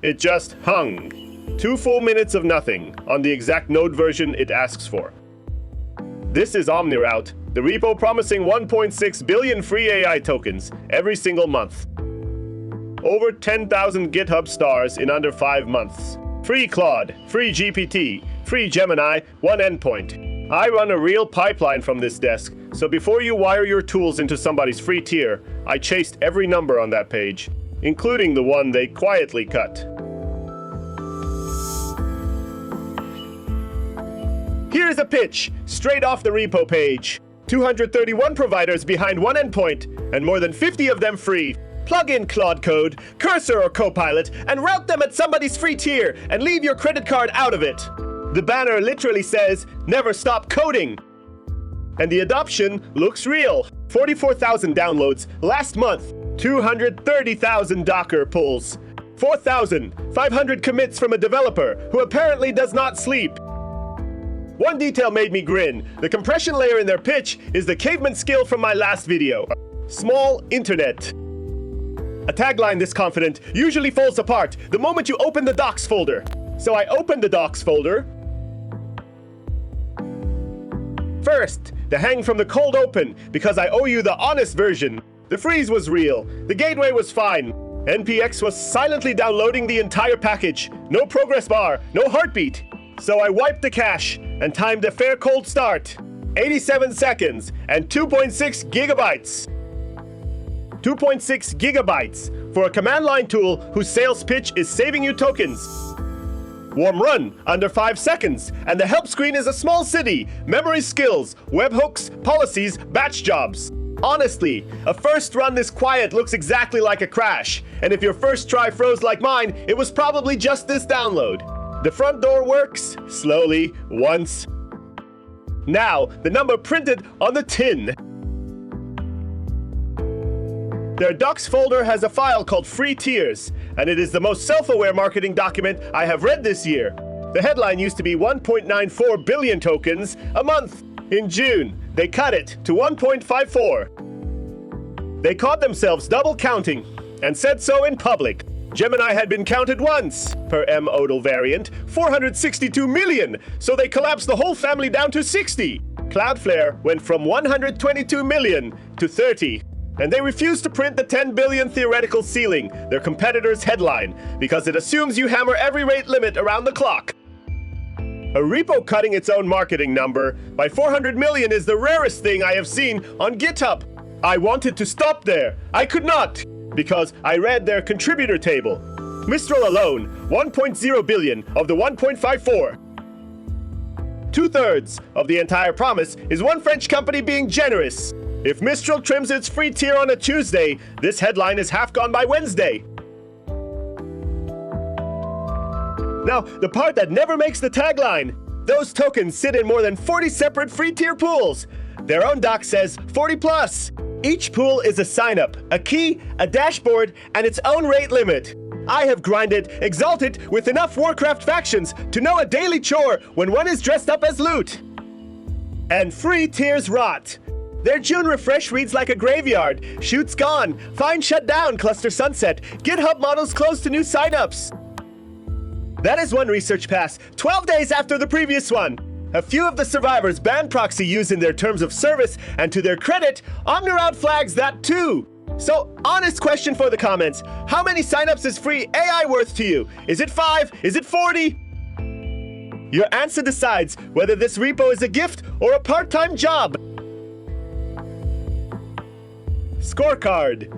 It just hung. 2 full minutes of nothing on the exact node version it asks for. This is OmniRoute, the repo promising 1.6 billion free AI tokens every single month. Over 10,000 GitHub stars in under 5 months. Free Claude, free GPT, free Gemini, 1 endpoint. I run a real pipeline from this desk, so before you wire your tools into somebody's free tier, I chased every number on that page, including the one they quietly cut. Here's a pitch, straight off the repo page. 231 providers behind 1 endpoint, and more than 50 of them free. Plug in Claude code, Cursor or Copilot, and route them at somebody's free tier, and leave your credit card out of it. The banner literally says, never stop coding. And the adoption looks real. 44,000 downloads last month, 230,000 Docker pulls, 4,500 commits from a developer who apparently does not sleep. One detail made me grin. The compression layer in their pitch is the caveman skill from my last video. Small internet. A tagline this confident usually falls apart the moment you open the docs folder. So I opened the docs folder. First, the hang from the cold open, because I owe you the honest version. The freeze was real. The gateway was fine. NPX was silently downloading the entire package. No progress bar, no heartbeat. So I wiped the cache and timed a fair cold start. 87 seconds and 2.6 gigabytes. 2.6 gigabytes for a command line tool whose sales pitch is saving you tokens. Warm run under 5 seconds, and the help screen is a small city, memory skills, webhooks, policies, batch jobs. Honestly, a first run this quiet looks exactly like a crash, and if your first try froze like mine, it was probably just this download. The front door works, slowly, once. Now, the number printed on the tin. Their docs folder has a file called Free Tiers, and it is the most self-aware marketing document I have read this year. The headline used to be 1.94 billion tokens a month. In June, they cut it to 1.54. They caught themselves double counting and said so in public. Gemini had been counted once, per M-Odal variant, 462 million, so they collapsed the whole family down to 60. Cloudflare went from 122 million to 30. And they refused to print the 10 billion theoretical ceiling, their competitor's headline, because it assumes you hammer every rate limit around the clock. A repo cutting its own marketing number by 400 million is the rarest thing I have seen on GitHub. I wanted to stop there. I could not, because I read their contributor table. Mistral alone, 1.0 billion of the 1.54. 2/3 of the entire promise is one French company being generous. If Mistral trims its free tier on a Tuesday, this headline is half gone by Wednesday. Now, the part that never makes the tagline. Those tokens sit in more than 40 separate free tier pools. Their own doc says 40 plus. Each pool is a sign-up, a key, a dashboard, and its own rate limit. I have grinded, exalted with enough Warcraft factions to know a daily chore when one is dressed up as loot. And free tiers rot. Their June refresh reads like a graveyard. Shoot's gone. Find shut down. Cluster sunset. GitHub models closed to new signups. That is one research pass, 12 days after the previous one. A few of the survivors banned proxy use in their terms of service, and to their credit, OmniRoute flags that too. So, honest question for the comments. How many signups is free AI worth to you? Is it 5? Is it 40? Your answer decides whether this repo is a gift or a part-time job. Scorecard.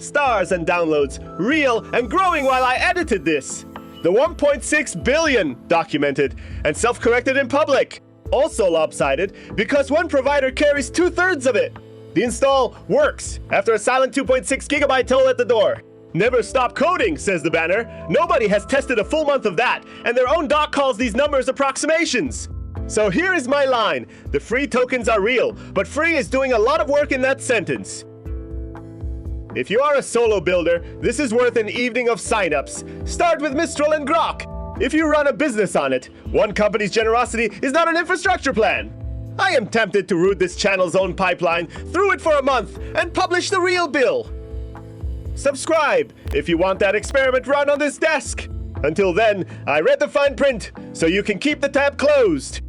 Stars and downloads, real and growing while I edited this. The 1.6 billion documented and self-corrected in public. Also lopsided because one provider carries 2/3 of it. The install works after a silent 2.6 gigabyte toll at the door. Never stop coding, says the banner. Nobody has tested a full month of that, and their own doc calls these numbers approximations. So here is my line. The free tokens are real, but free is doing a lot of work in that sentence. If you are a solo builder, this is worth an evening of signups. Start with Mistral and Grok. If you run a business on it, one company's generosity is not an infrastructure plan. I am tempted to root this channel's own pipeline through it for a month and publish the real bill. Subscribe if you want that experiment run on this desk. Until then, I read the fine print, so you can keep the tab closed.